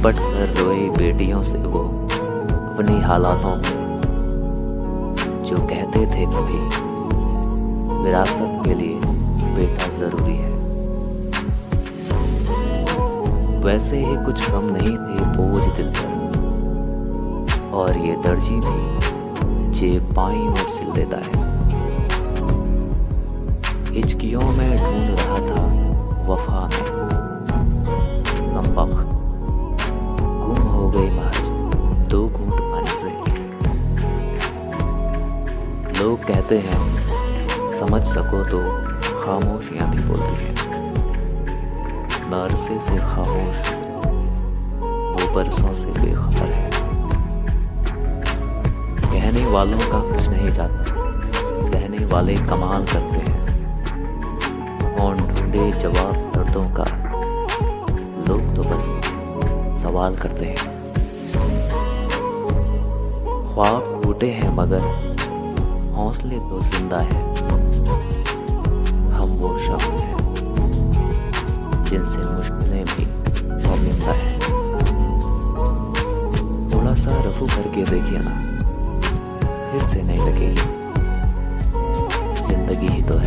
लिपट कर रोई बेटियों से वो अपनी हालातों में, जो कहते थे कभी विरासत के लिए बेटा जरूरी है। वैसे ही कुछ कम नहीं थे बोझ दिल पर, और ये दर्जी भी जेब बाईं ओर सिल देता है। हिचकियों में ढूंढ रहा था वफा में नमबख्त, गुम हो गई महज 2 घूंट पानी से। लोग कहते हैं समझ सको तो खामोशियां भी बोलती हैं। मैं अरसे से खामोश हूं, वो बरसों से बेखबर है। कहने वालों का कुछ नहीं जाता, सहने वाले कमाल करते हैं। कौन ढूंढे जवाब दर्दों का, लोग तो बस सवाल करते हैं। ख्वाब टूटे हैं मगर हौसले तो जिंदा है। हम वो शख्स हैं जिनसे मुश्किलें भी शर्मिंदा है। थोड़ा सा रफू करके देखिए ना, फिर से नहीं लगेगी। जिंदगी ही तो है।